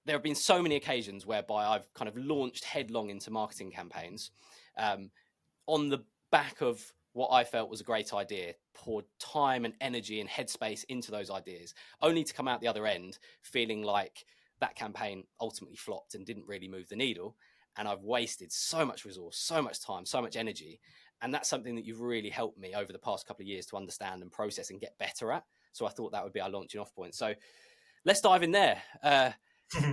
there have been so many occasions whereby I've kind of launched headlong into marketing campaigns on the back of what I felt was a great idea, poured time and energy and headspace into those ideas, only to come out the other end feeling like that campaign ultimately flopped and didn't really move the needle. And I've wasted so much resource, so much time, so much energy. And that's something that you've really helped me over the past couple of years to understand and process and get better at. So I thought that would be our launching off point. So let's dive in there.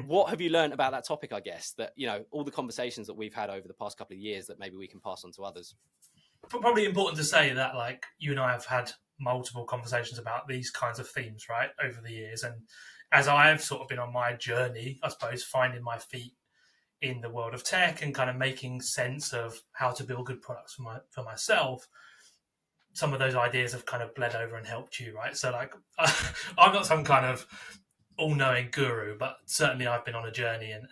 What have you learned about that topic, I guess, that, all the conversations that we've had over the past couple of years that maybe we can pass on to others? Probably important to say that, like, you and I have had multiple conversations about these kinds of themes, right, over the years. And as I've sort of been on my journey, I suppose, finding my feet in the world of tech and kind of making sense of how to build good products for myself, some of those ideas have kind of bled over and helped you, right? So, like, I'm not some kind of all-knowing guru, but certainly I've been on a journey, and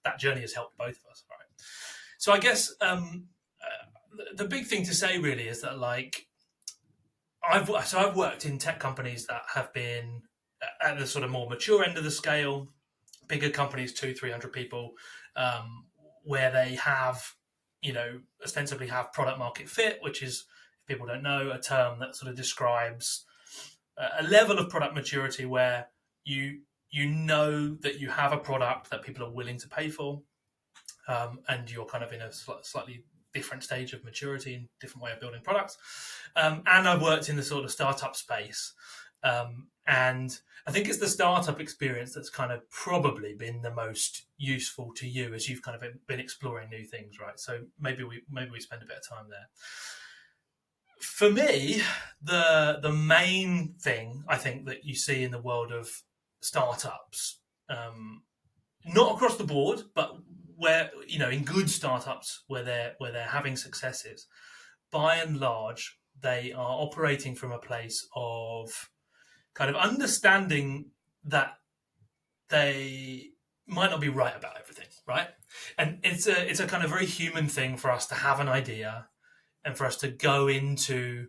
that journey has helped both of us, right? So I guess the big thing to say really is that, like, I've worked in tech companies that have been at the sort of more mature end of the scale, bigger companies, 200-300 people, where they have, ostensibly have product market fit, which is, if people don't know, a term that sort of describes a level of product maturity where you know that you have a product that people are willing to pay for, and you're kind of in a slightly different stage of maturity and different way of building products. And I've worked in the sort of startup space. And I think it's the startup experience that's kind of probably been the most useful to you as you've kind of been exploring new things, right? So maybe we spend a bit of time there. For me, the main thing I think that you see in the world of startups, not across the board, but where, in good startups where they're having successes, by and large, they are operating from a place of kind of understanding that they might not be right about everything, right? And it's a kind of very human thing for us to have an idea and for us to go into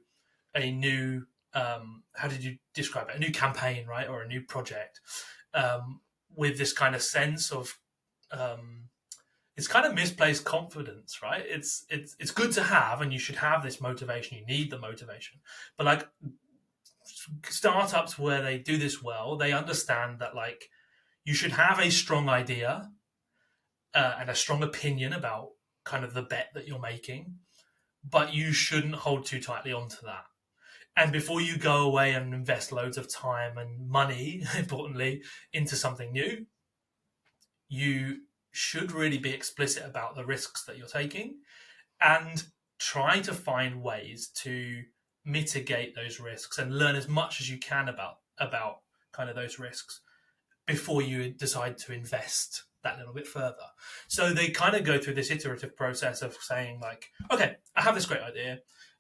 a new, how did you describe it? A new campaign, right? Or a new project, with this kind of sense of, it's kind of misplaced confidence, right? It's good to have, and you should have this motivation. You need the motivation, but like startups where they do this well, they understand that, like, you should have a strong idea and a strong opinion about kind of the bet that you're making, but you shouldn't hold too tightly onto that. And before you go away and invest loads of time and money, importantly, into something new, you should really be explicit about the risks that you're taking and try to find ways to mitigate those risks and learn as much as you can about kind of those risks before you decide to invest that little bit further. So they kind of go through this iterative process of saying, like, okay, I have this great idea.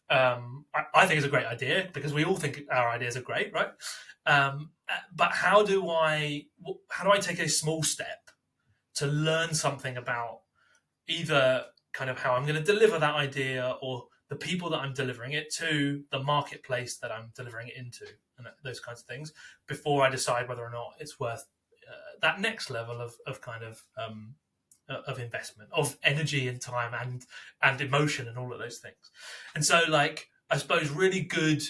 I think it's a great idea because we all think our ideas are great, right? But how do I take a small step to learn something about either kind of how I'm going to deliver that idea or the people that I'm delivering it to, the marketplace that I'm delivering it into, and those kinds of things, before I decide whether or not it's worth that next level of kind of investment, of energy and time and emotion and all of those things. And so, like, I suppose really good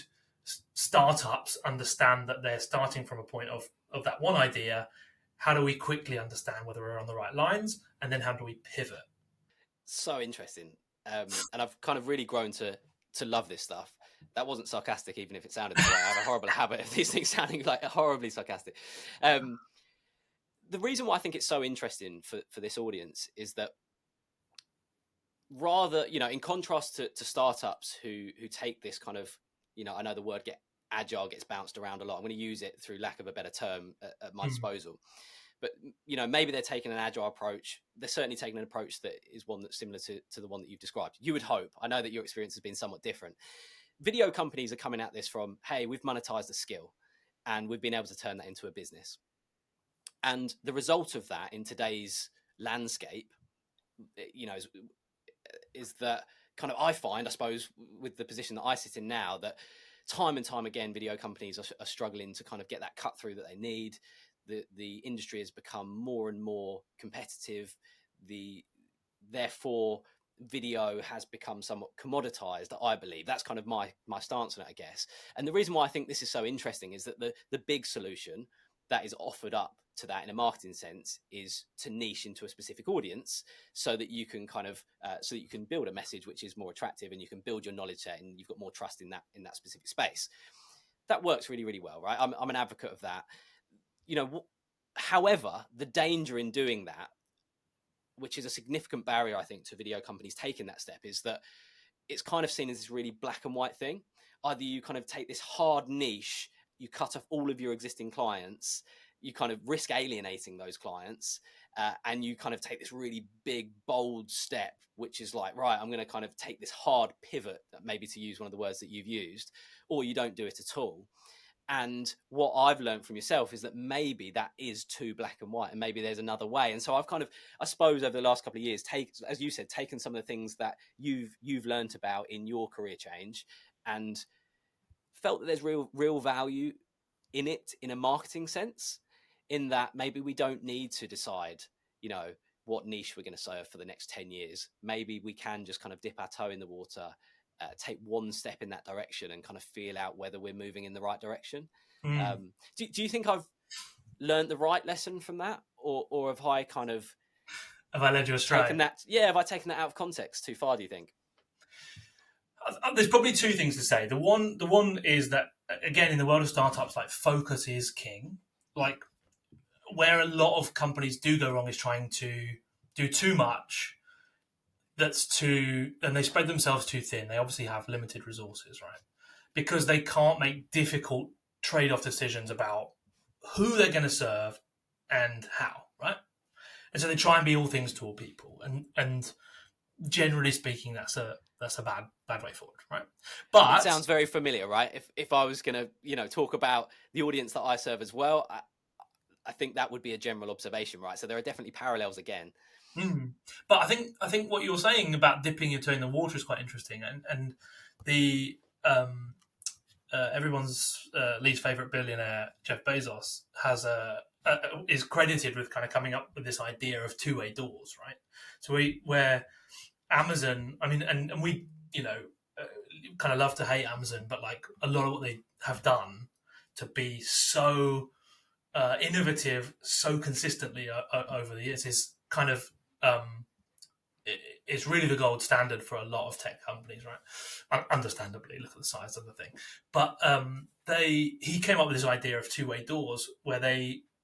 startups understand that they're starting from a point of that one idea. How do we quickly understand whether we're on the right lines, and then how do we pivot? So interesting. And I've kind of really grown to love this stuff. That wasn't sarcastic, even if it sounded that way. I have a horrible habit of these things sounding like horribly sarcastic. The reason why I think it's so interesting for this audience is that, rather, in contrast to startups who take this kind of, I know the word agile gets bounced around a lot. I'm going to use it through lack of a better term at my disposal. But, maybe they're taking an agile approach. They're certainly taking an approach that is one that's similar to the one that you've described. You would hope. I know that your experience has been somewhat different. Video companies are coming at this from, hey, we've monetized a skill and we've been able to turn that into a business. And the result of that in today's landscape, is that kind of, I find, I suppose, with the position that I sit in now, that time and time again, video companies are struggling to kind of get that cut through that they need. the industry has become more and more competitive. Therefore video has become somewhat commoditized, I believe. That's kind of my stance on it, I guess. And the reason why I think this is so interesting is that the big solution that is offered up to that in a marketing sense is to niche into a specific audience, so that you can kind of so that you can build a message which is more attractive, and you can build your knowledge set, and you've got more trust in that specific space. That works really, really well, right? I'm an advocate of that. However, the danger in doing that, which is a significant barrier, I think, to video companies taking that step, is that it's kind of seen as this really black and white thing. Either you kind of take this hard niche, you cut off all of your existing clients, you kind of risk alienating those clients, and you kind of take this really big, bold step, which is like, right, I'm going to kind of take this hard pivot, maybe to use one of the words that you've used, or you don't do it at all. And what I've learned from yourself is that maybe that is too black and white, and maybe there's another way. And so I've kind of, I suppose, over the last couple of years, as you said, taken some of the things that you've learned about in your career change, and felt that there's real value in it in a marketing sense, in that maybe we don't need to decide, what niche we're going to serve for the next 10 years. Maybe we can just kind of dip our toe in the water, take one step in that direction, and kind of feel out whether we're moving in the right direction. Do you think I've learned the right lesson from that, or have I have I led you astray? Have I taken that out of context too far, do you think? There's probably two things to say. The one is that, again, in the world of startups, like, focus is king. Like, where a lot of companies do go wrong is trying to do too much. And they spread themselves too thin. They obviously have limited resources, right? Because they can't make difficult trade-off decisions about who they're going to serve and how, right? And so they try and be all things to all people. And generally speaking, that's a bad way forward, right? But it sounds very familiar, right? If I was going to, talk about the audience that I serve as well, I think that would be a general observation, right? So there are definitely parallels again. But I think what you're saying about dipping your toe in the water is quite interesting, and the everyone's least favorite billionaire, Jeff Bezos, is credited with kind of coming up with this idea of two-way doors, right? So where Amazon, I mean, and we kind of love to hate Amazon, but like a lot of what they have done to be so innovative so consistently over the years is kind of it's really the gold standard for a lot of tech companies, right? Understandably, look at the size of the thing. But he came up with this idea of two-way doors, where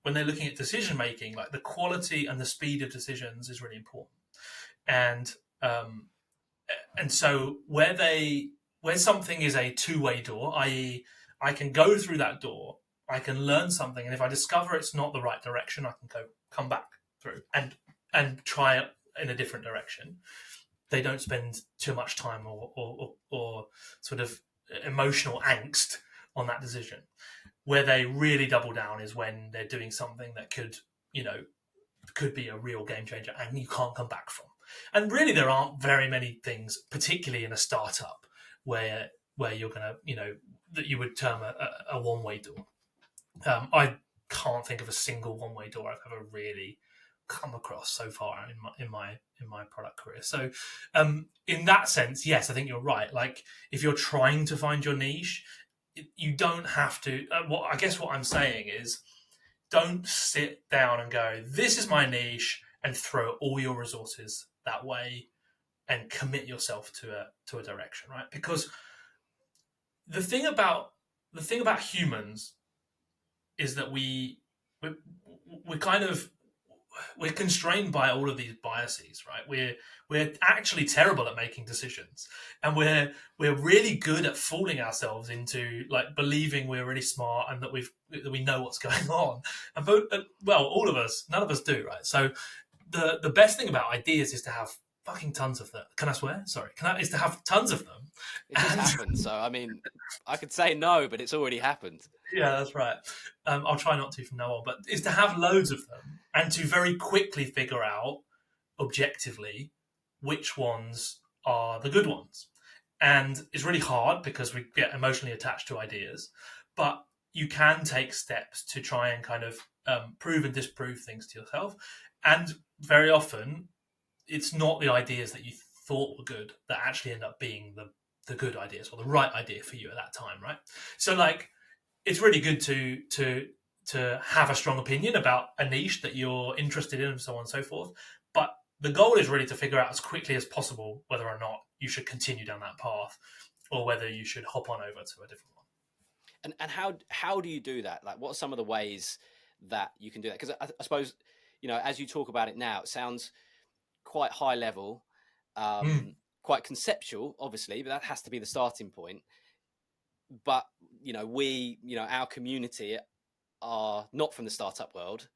when they're looking at decision making, like, the quality and the speed of decisions is really important. And so where something is a two-way door, i.e., I can go through that door, I can learn something, and if I discover it's not the right direction, I can come back through and try it in a different direction. They don't spend too much time or sort of emotional angst on that decision. Where they really double down is when they're doing something that could be a real game changer and you can't come back from. And really, there aren't very many things, particularly in a startup, where you're gonna, that you would term a one-way door. I can't think of a single one-way door I've ever really come across so far in my product career. So in that sense, yes, I think you're right. Like, if you're trying to find your niche, you don't have to. I guess what I'm saying is, don't sit down and go, this is my niche, and throw all your resources that way and commit yourself to a direction, right? Because the thing about humans is that we're constrained by all of these biases, right? We're actually terrible at making decisions, and we're really good at fooling ourselves into, like, believing we're really smart and that we know what's going on. Well, all of us, none of us do, right? So the best thing about ideas is to have fucking tons of them. Can I swear? Sorry. Is to have tons of them. It just happened. So, I mean, I could say no, but it's already happened. Yeah, that's right. I'll try not to from now on, but is to have loads of them and to very quickly figure out objectively which ones are the good ones. And it's really hard because we get emotionally attached to ideas, but you can take steps to try and kind of prove and disprove things to yourself. And very often, it's not the ideas that you thought were good that actually end up being the good ideas or the right idea for you at that time, right? So like, it's really good to have a strong opinion about a niche that you're interested in and so on and so forth. But the goal is really to figure out as quickly as possible whether or not you should continue down that path or whether you should hop on over to a different one. And how do you do that? Like, what are some of the ways that you can do that? Because I suppose, as you talk about it now, it sounds quite high level, quite conceptual, obviously, but that has to be the starting point. But our community are not from the startup world.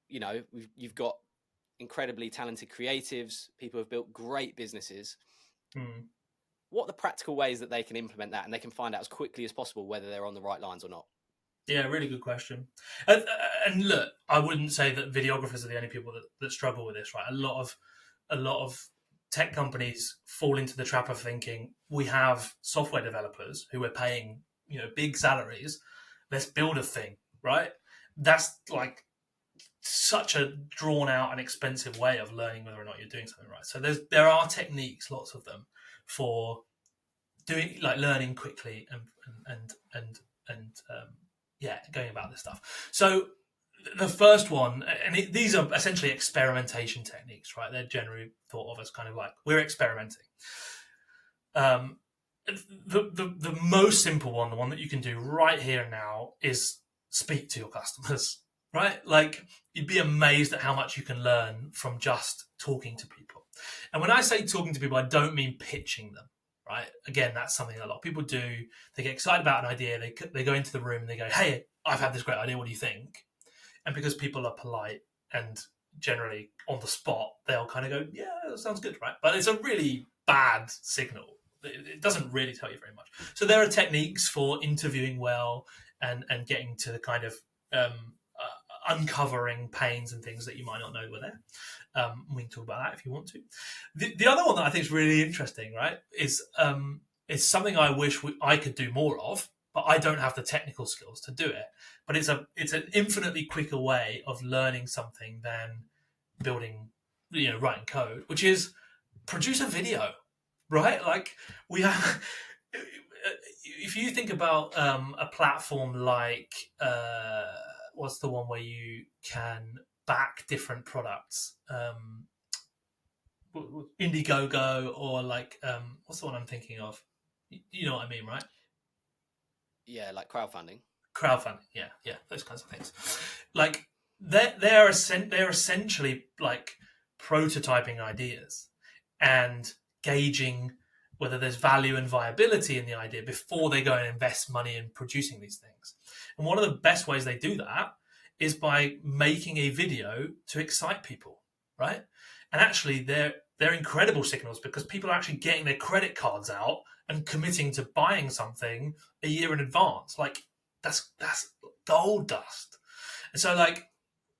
You've got incredibly talented creatives, people who have built great businesses. What are the practical ways that they can implement that and they can find out as quickly as possible whether they're on the right lines or not? Yeah, really good question. And look, I wouldn't say that videographers are the only people that struggle with this, right? A lot of tech companies fall into the trap of thinking we have software developers who we're paying, big salaries. Let's build a thing, right? That's like such a drawn out and expensive way of learning whether or not you're doing something right. So there are techniques, lots of them, for doing like learning quickly and going about this stuff. So the first one, and these are essentially experimentation techniques, right? They're generally thought of as kind of like we're experimenting. The most simple one, the one that you can do right here and now, is speak to your customers, right? Like, you'd be amazed at how much you can learn from just talking to people. And when I say talking to people, I don't mean pitching them, right? Again, that's something that a lot of people do. They get excited about an idea. They go into the room and they go, hey, I've had this great idea. What do you think? And because people are polite and generally on the spot, they'll kind of go, yeah, that sounds good, right? But it's a really bad signal. It doesn't really tell you very much. So there are techniques for interviewing well and getting to the kind of uncovering pains and things that you might not know were there. We can talk about that if you want to. The other one that I think is really interesting, right, is something I wish I could do more of, but I don't have the technical skills to do it. But it's an infinitely quicker way of learning something than building, writing code, which is produce a video, right? Like, we have. If you think about a platform like what's the one where you can back different products, Indiegogo, or like what's the one I'm thinking of? You know what I mean, right? Yeah, like crowdfunding, yeah, those kinds of things. Like, they're essentially like prototyping ideas and gauging whether there's value and viability in the idea before they go and invest money in producing these things. And one of the best ways they do that is by making a video to excite people, right? And actually, they're incredible signals because people are actually getting their credit cards out and committing to buying something a year in advance. Like, that's gold dust. And so, like,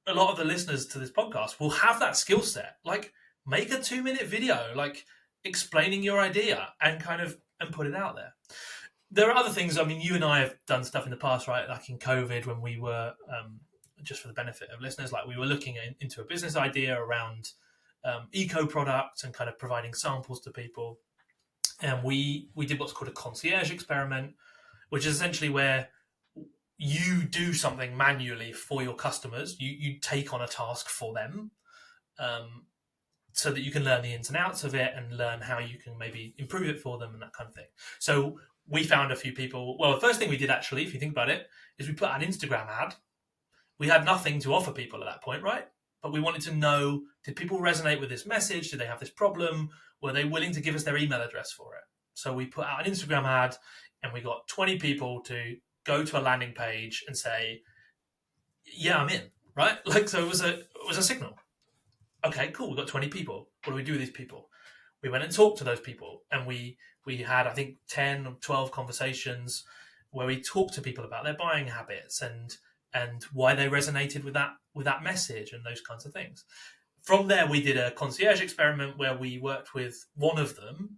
a lot of the listeners to this podcast will have that skill set. Like, make a 2-minute video, like, explaining your idea and put it out there. There are other things. I mean, you and I have done stuff in the past, right? Like in COVID, when we were, just for the benefit of listeners, like, we were looking into a business idea around eco products and kind of providing samples to people. And we did what's called a concierge experiment, which is essentially where you do something manually for your customers. You take on a task for them, so that you can learn the ins and outs of it and learn how you can maybe improve it for them and that kind of thing. So we found a few people. Well, the first thing we did, actually, if you think about it, is we put out an Instagram ad. We had nothing to offer people at that point, right? But we wanted to know, did people resonate with this message? Did they have this problem? Were they willing to give us their email address for it? So we put out an Instagram ad and we got 20 people to go to a landing page and say, yeah, I'm in, right? Like, so it was a signal. Okay, cool. We've got 20 people. What do we do with these people? We went and talked to those people, and we had, I think, 10 or 12 conversations where we talked to people about their buying habits and why they resonated with that message and those kinds of things. From there, we did a concierge experiment where we worked with one of them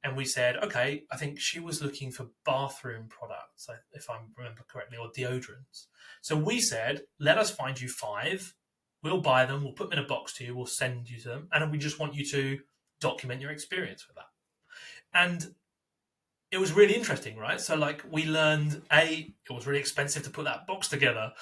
and we said, okay, I think she was looking for bathroom products, if I remember correctly, or deodorants. So we said, let us find you 5. We'll buy them. We'll put them in a box to you. We'll send you them, and we just want you to document your experience with that. And it was really interesting, right? So like we learned, it was really expensive to put that box together,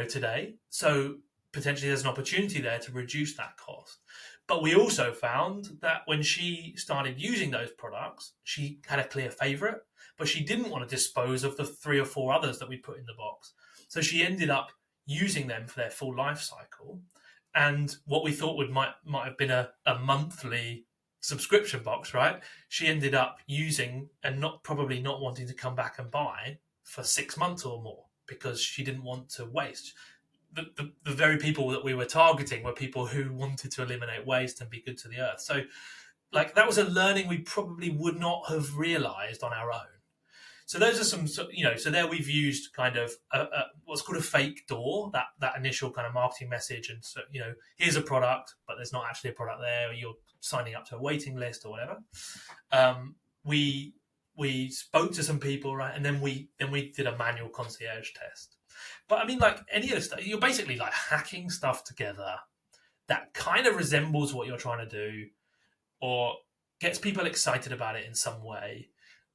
today. So potentially there's an opportunity there to reduce that cost. But we also found that when she started using those products, she had a clear favorite, but she didn't want to dispose of the 3 or 4 others that we put in the box. So she ended up using them for their full life cycle. And what we thought might have been a monthly subscription box, right? She ended up using and probably not wanting to come back and buy for 6 months or more because she didn't want to waste. The very people that we were targeting were people who wanted to eliminate waste and be good to the earth. So, like, that was a learning we probably would not have realized on our own. So those are some, so there we've used kind of what's called a fake door, that initial kind of marketing message. And so, here's a product, but there's not actually a product there, or you're signing up to a waiting list or whatever. We spoke to some people, right? And then we did a manual concierge test. But I mean, like any of the stuff, you're basically like hacking stuff together that kind of resembles what you're trying to do or gets people excited about it in some way.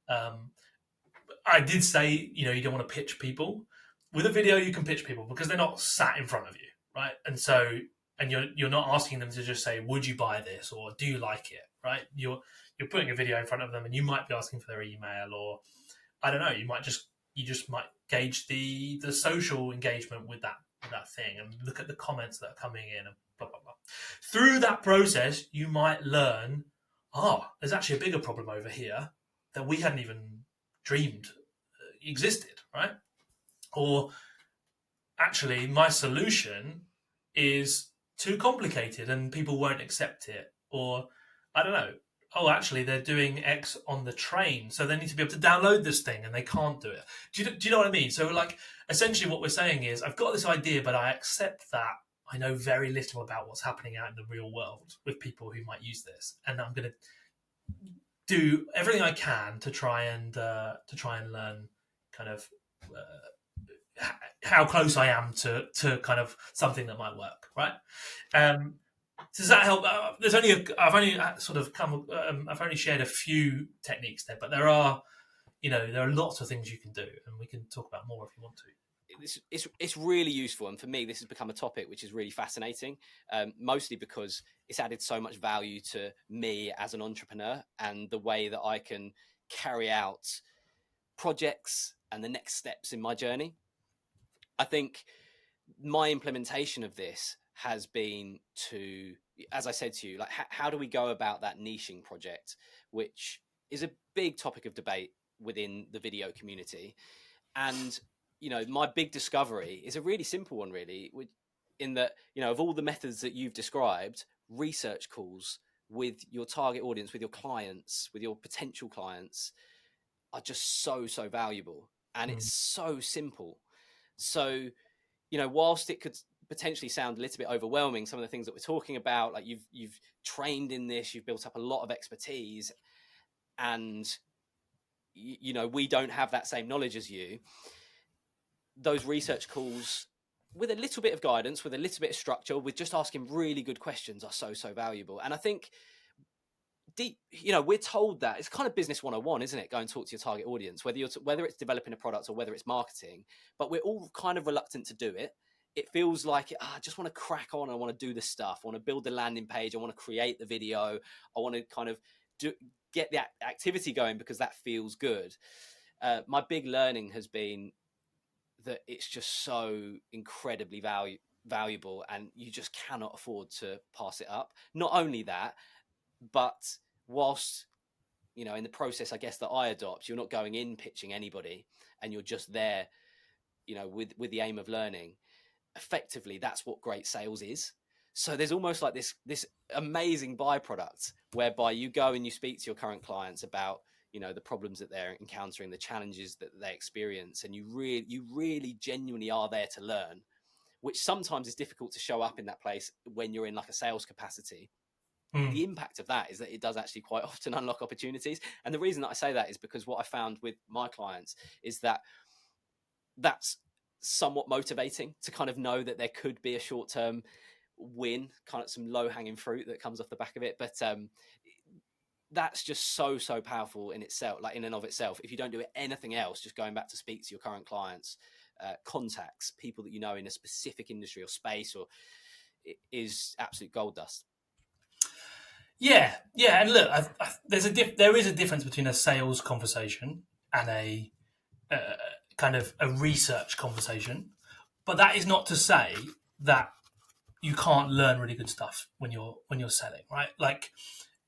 I did say, you don't want to pitch people. With a video, you can pitch people because they're not sat in front of you, right? And so, and you're not asking them to just say, would you buy this or do you like it, right? You're putting a video in front of them and you might be asking for their email, or I don't know, you just might gauge the social engagement with that thing and look at the comments that are coming in and blah, blah, blah. Through that process, you might learn, there's actually a bigger problem over here that we hadn't even dreamed existed, right? Or actually, my solution is too complicated and people won't accept it. Or I don't know. Actually, they're doing X on the train, so they need to be able to download this thing and they can't do it. Do you know what I mean? So, like, essentially what we're saying is, I've got this idea, but I accept that I know very little about what's happening out in the real world with people who might use this. And I'm going to do everything I can to try and learn kind of how close I am to kind of something that might work, right? Does that help? I've only shared a few techniques there, but there are lots of things you can do, and we can talk about more if you want to. It's really useful, and for me, this has become a topic which is really fascinating. Mostly because it's added so much value to me as an entrepreneur and the way that I can carry out projects and the next steps in my journey. I think my implementation of this has been to, as I said to you, like how do we go about that niching project, which is a big topic of debate within the video community. And my big discovery is a really simple one, really, in that, of all the methods that you've described, research calls with your target audience, with your clients, with your potential clients, are just so valuable. And it's so simple. So, whilst it could potentially sound a little bit overwhelming, some of the things that we're talking about, like you've trained in this, you've built up a lot of expertise, and we don't have that same knowledge as you. Those research calls, with a little bit of guidance, with a little bit of structure, with just asking really good questions, are so valuable. And I think we're told that it's kind of business 101, isn't it? Go and talk to your target audience, whether it's developing a product or whether it's marketing, but we're all kind of reluctant to do it. It feels like I just want to crack on. I want to do the stuff. I want to build the landing page. I want to create the video. I want to kind of get the activity going because that feels good. My big learning has been that it's just so incredibly valuable, and you just cannot afford to pass it up. Not only that, but whilst in the process, I guess, that I adopt, you're not going in pitching anybody, and you're just there with the aim of learning. Effectively, that's what great sales is. So there's almost like this amazing byproduct whereby you go and you speak to your current clients about the problems that they're encountering, the challenges that they experience, and you really genuinely are there to learn, which sometimes is difficult to show up in that place when you're in like a sales capacity. the impact of that is that it does actually quite often unlock opportunities. And the reason that I say that is because what I found with my clients is that that's somewhat motivating to kind of know that there could be a short-term win, kind of some low-hanging fruit that comes off the back of it. But that's just so powerful in itself, like in and of itself. If you don't do anything else, just going back to speak to your current clients, contacts, people that you know in a specific industry or space, or it is absolute gold dust. Yeah, and look, there is a difference between a sales conversation and a kind of a research conversation, but that is not to say that you can't learn really good stuff when you're selling, right? Like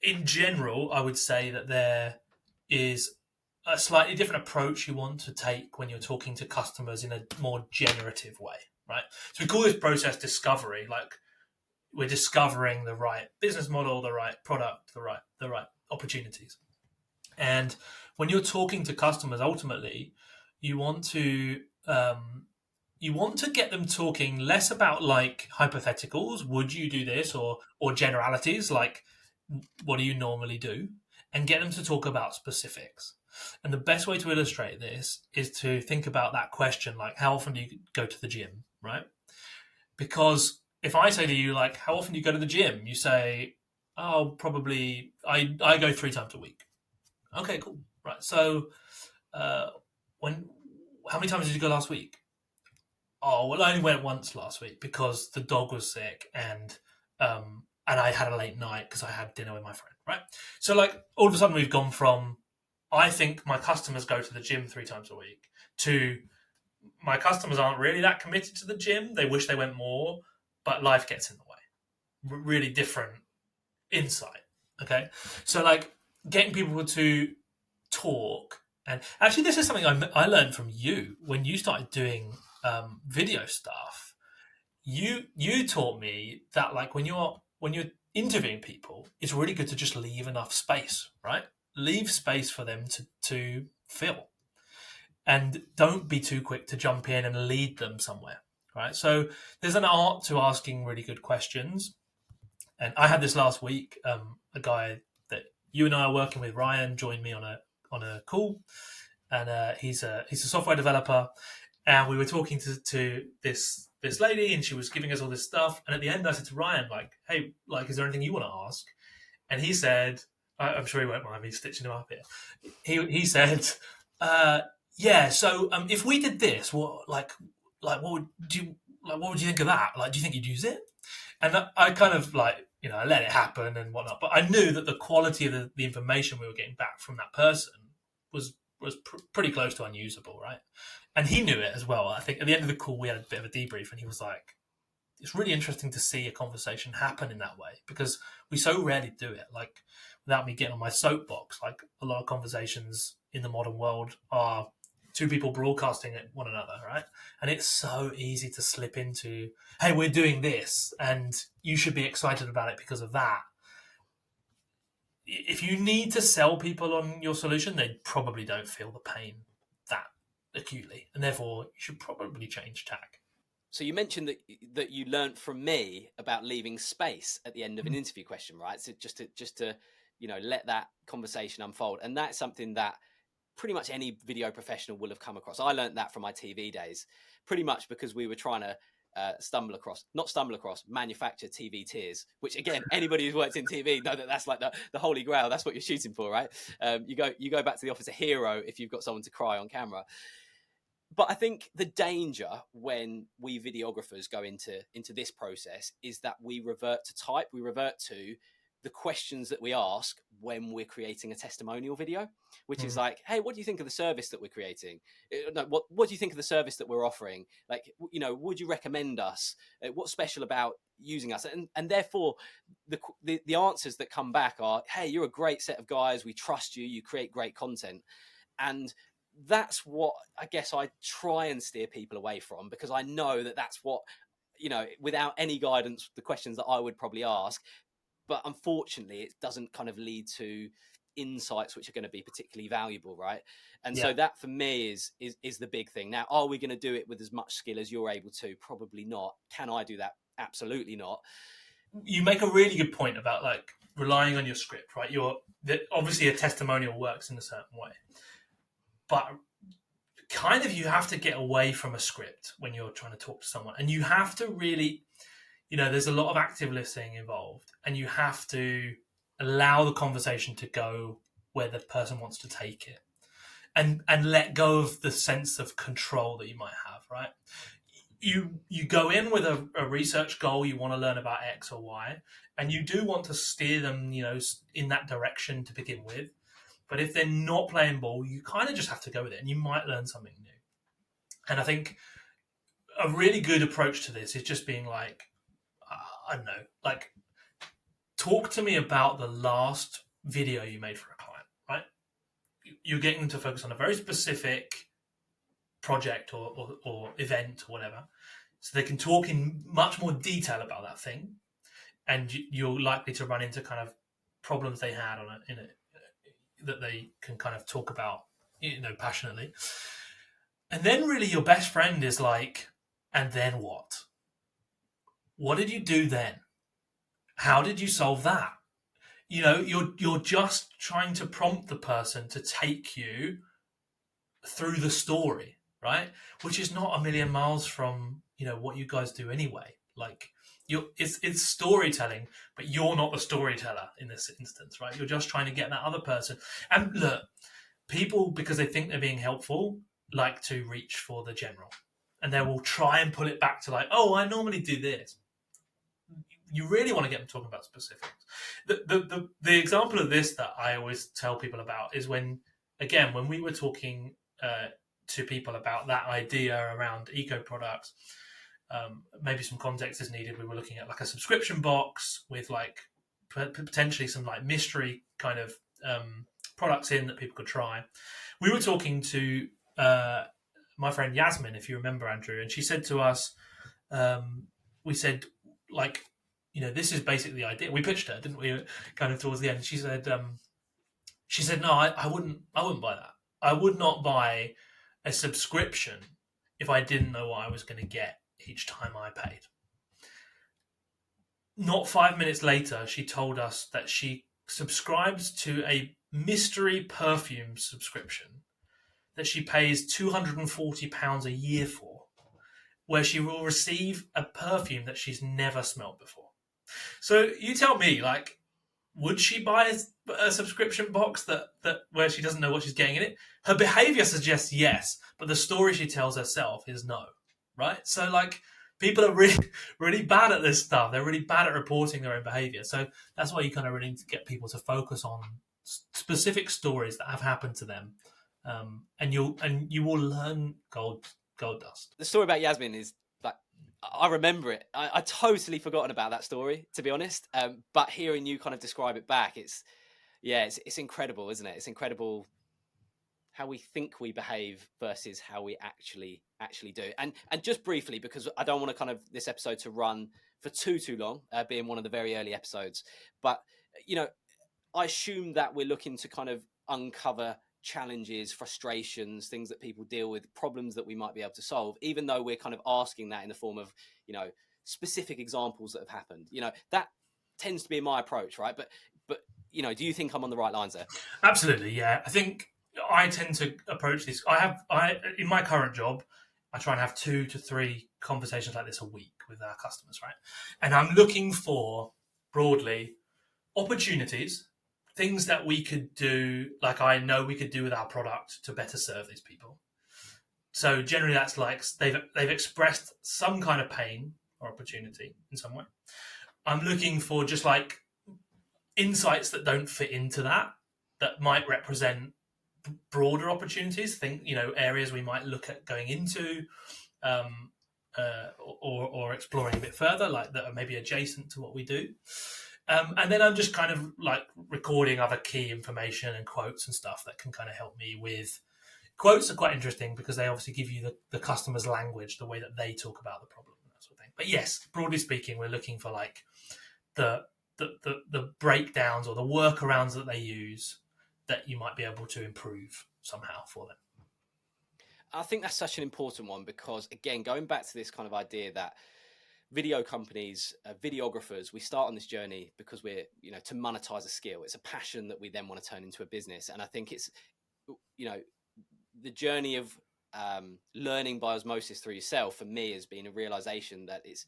in general, I would say that there is a slightly different approach you want to take when you're talking to customers in a more generative way, right? So we call this process discovery, like we're discovering the right business model, the right product, the right opportunities. And when you're talking to customers, ultimately, you want to get them talking less about like hypotheticals, would you do this, or generalities like what do you normally do, and get them to talk about specifics. And the best way to illustrate this is to think about that question, like how often do you go to the gym, right? Because if I say to you, like, how often do you go to the gym? You say, oh, probably I go 3 times a week. Okay, cool. Right. So how many times did you go last week? Oh, well, I only went once last week because the dog was sick and I had a late night because I had dinner with my friend, right? So like all of a sudden we've gone from I think my customers go to the gym 3 times a week to my customers aren't really that committed to the gym. They wish they went more, but life gets in the way. Really different insight. Okay. So like getting people to talk, and actually this is something I learned from you when you started doing video stuff. You taught me that like when you're interviewing people, it's really good to just leave enough space, right? Leave space for them to fill, and don't be too quick to jump in and lead them somewhere, right? So there's an art to asking really good questions. And I had this last week. A guy that you and I are working with, Ryan, joined me on a call, and he's a software developer. And we were talking to this lady, and she was giving us all this stuff. And at the end, I said to Ryan, like, "Hey, like, is there anything you want to ask?" And he said, "I'm sure he won't mind me stitching him up here." He said, "Yeah. So if we did this, what what would you think of that? Like, do you think you'd use it?" And I kind of like, I let it happen and whatnot. But I knew that the quality of the information we were getting back from that person was pretty close to unusable, right? And he knew it as well. I think at the end of the call, we had a bit of a debrief, and he was like, it's really interesting to see a conversation happen in that way because we so rarely do it. Like, without me getting on my soapbox, like a lot of conversations in the modern world are 2 people broadcasting at one another, right? And it's so easy to slip into, hey, we're doing this and you should be excited about it because of that. If you need to sell people on your solution, they probably don't feel the pain that acutely, and therefore you should probably change tack. So you mentioned that you learned from me about leaving space at the end of an interview question, right? So just to let that conversation unfold, and that's something that pretty much any video professional will have come across. I learned that from my TV days, pretty much because we were trying to manufacture TV tears, which again, anybody who's worked in TV know that that's like the holy grail. That's what you're shooting for, right? You go back to the office a hero if you've got someone to cry on camera. But I think the danger when we videographers go into this process is that we revert to type. We revert to the questions that we ask when we're creating a testimonial video, which is like, hey, what do you think of the service that we're creating? No, what do you think of the service that we're offering? Like, would you recommend us? What's special about using us? And therefore, the answers that come back are, hey, you're a great set of guys. We trust you. You create great content. And that's what I guess I try and steer people away from, because I know that that's what, without any guidance, the questions that I would probably ask. But unfortunately, it doesn't kind of lead to insights which are going to be particularly valuable, right? And so that for me is the big thing. Now, are we going to do it with as much skill as you're able to? Probably not. Can I do that? Absolutely not. you make a really good point about like relying on your script, right? Obviously a testimonial works in a certain way, but kind of you have to get away from a script when you're trying to talk to someone, and you have to really, there's a lot of active listening involved, and you have to allow the conversation to go where the person wants to take it, and let go of the sense of control that you might have, right? You go in with a research goal, you want to learn about X or Y, and you do want to steer them, in that direction to begin with. But if they're not playing ball, you kind of just have to go with it, and you might learn something new. And I think a really good approach to this is just being like, I don't know, like, talk to me about the last video you made for a client, right? You're getting them to focus on a very specific project or event or whatever, so they can talk in much more detail about that thing, and you're likely to run into kind of problems they had in it that they can kind of talk about, passionately. And then really your best friend is like, and then what? What did you do then? How did you solve that? You're just trying to prompt the person to take you through the story, right? Which is not a million miles from what you guys do anyway. Like, it's storytelling, but you're not the storyteller in this instance, right? You're just trying to get that other person. And look, people, because they think they're being helpful, like to reach for the general, and they will try and pull it back to like, oh, I normally do this. You really want to get them talking about specifics. The example of this that I always tell people about is when we were talking to people about that idea around eco products. Maybe some context is needed. We were looking at like a subscription box with like potentially some like mystery kind of products in that people could try. We were talking to my friend Yasmin, if you remember, Andrew, and she said to us, we said, like, this is basically the idea. We pitched her, didn't we? Kind of towards the end. She said, no, I wouldn't buy that. I would not buy a subscription if I didn't know what I was going to get each time I paid. Not 5 minutes later, she told us that she subscribes to a mystery perfume subscription that she pays £240 a year for, where she will receive a perfume that she's never smelled before. So you tell me, like, would she buy a subscription box that where she doesn't know what she's getting in it? Her behavior suggests yes, but the story she tells herself is no, right? So, like, people are really, really bad at this stuff. They're really bad at reporting their own behavior. So that's why you kind of really need to get people to focus on specific stories that have happened to them, and you will learn gold dust. The story about Yasmin is, like, I remember it. I totally forgotten about that story, to be honest. But hearing you kind of describe it back, it's incredible, isn't it? It's incredible how we think we behave versus how we actually do. And just briefly, because I don't want to kind of this episode to run for too long, being one of the very early episodes. But I assume that we're looking to kind of uncover challenges, frustrations, things that people deal with, problems that we might be able to solve, even though we're kind of asking that in the form of, specific examples that have happened. That tends to be my approach, right? But do you think I'm on the right lines there? Absolutely, yeah. I think I tend to approach this. I in my current job, I try and have 2 to 3 conversations like this a week with our customers, right? And I'm looking for, broadly, opportunities, things that we could do, like I know we could do with our product to better serve these people. So generally that's like they've expressed some kind of pain or opportunity in some way. I'm looking for just like insights that don't fit into that might represent broader opportunities, areas we might look at going into, or exploring a bit further, like that are maybe adjacent to what we do. And then I'm just kind of like recording other key information and quotes and stuff that can kind of help me with. Quotes are quite interesting because they obviously give you the customer's language, the way that they talk about the problem and that sort of thing. But yes, broadly speaking, we're looking for like the breakdowns or the workarounds that they use that you might be able to improve somehow for them. I think that's such an important one because, again, going back to this kind of idea that video companies, videographers, we start on this journey because we're, to monetize a skill. It's a passion that we then want to turn into a business. And I think it's, the journey of learning by osmosis through yourself, for me, has been a realization that it's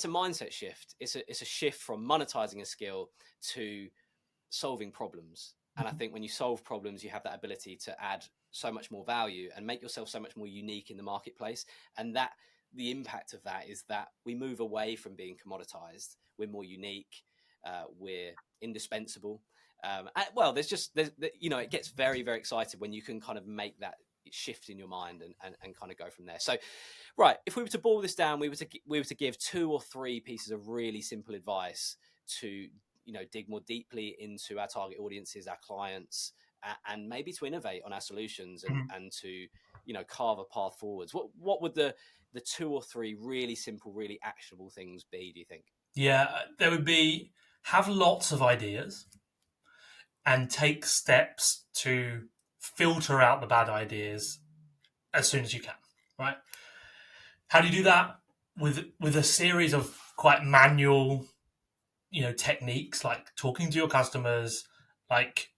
a mindset shift. It's a shift from monetizing a skill to solving problems. And I think when you solve problems, you have that ability to add so much more value and make yourself so much more unique in the marketplace. And that the impact of that is that we move away from being commoditized. We're more unique. We're indispensable. It gets very, very excited when you can kind of make that shift in your mind and kind of go from there. So, right, if we were to boil this down, we were to give 2 or 3 pieces of really simple advice to dig more deeply into our target audiences, our clients, and maybe to innovate on our solutions and to carve a path forwards. What would the 2 or 3 really simple, really actionable things be, do you think? Yeah, there would be have lots of ideas and take steps to filter out the bad ideas as soon as you can, right? How do you do that? With a series of quite manual, techniques, like talking to your customers, like,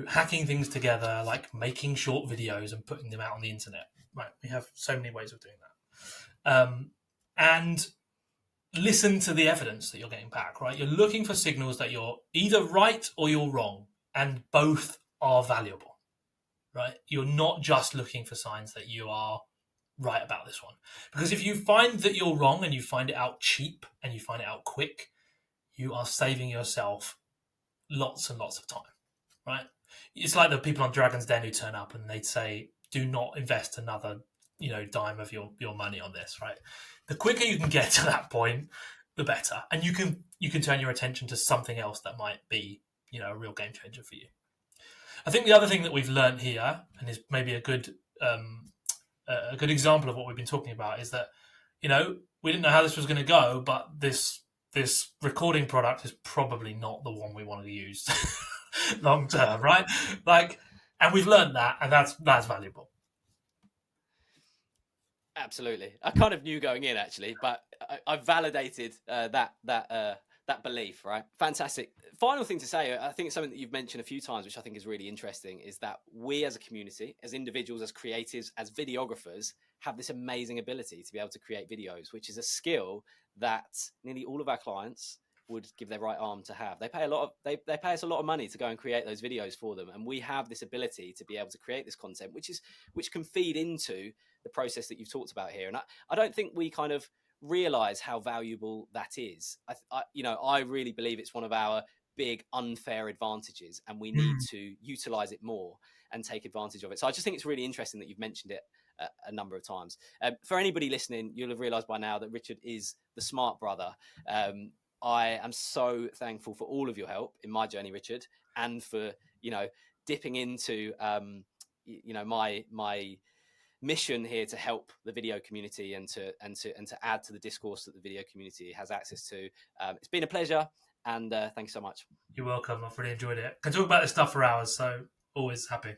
hacking things together, like making short videos and putting them out on the internet, right? We have so many ways of doing that. And listen to the evidence that you're getting back, right? You're looking for signals that you're either right or you're wrong, and both are valuable, right? You're not just looking for signs that you are right about this one. Because if you find that you're wrong and you find it out cheap and you find it out quick, you are saving yourself lots and lots of time, right? It's like the people on Dragon's Den who turn up and they'd say, do not invest another, dime of your money on this, right? The quicker you can get to that point, the better. And you can turn your attention to something else that might be, a real game changer for you. I think the other thing that we've learned here, and is maybe a good example of what we've been talking about, is that, we didn't know how this was going to go, but this recording product is probably not the one we want to use long term, right? And we've learned that, and that's valuable. Absolutely. I kind of knew going in, actually, but I've validated that belief, right? Fantastic. Final thing to say, I think it's something that you've mentioned a few times, which I think is really interesting, is that we as a community, as individuals, as creatives, as videographers, have this amazing ability to be able to create videos, which is a skill that nearly all of our clients would give their right arm to have. They pay pay us a lot of money to go and create those videos for them, and we have this ability to be able to create this content, which can feed into the process that you've talked about here. And I don't think we kind of realize how valuable that is. I really believe it's one of our big unfair advantages, and we need to utilize it more and take advantage of it. So I just think it's really interesting that you've mentioned it a number of times. For anybody listening, you'll have realized by now that Richard is the smart brother. I am so thankful for all of your help in my journey, Richard, and for dipping into my mission here to help the video community and to add to the discourse that the video community has access to. It's been a pleasure, and thank you so much. You're welcome. I've really enjoyed it. Can talk about this stuff for hours, so always happy.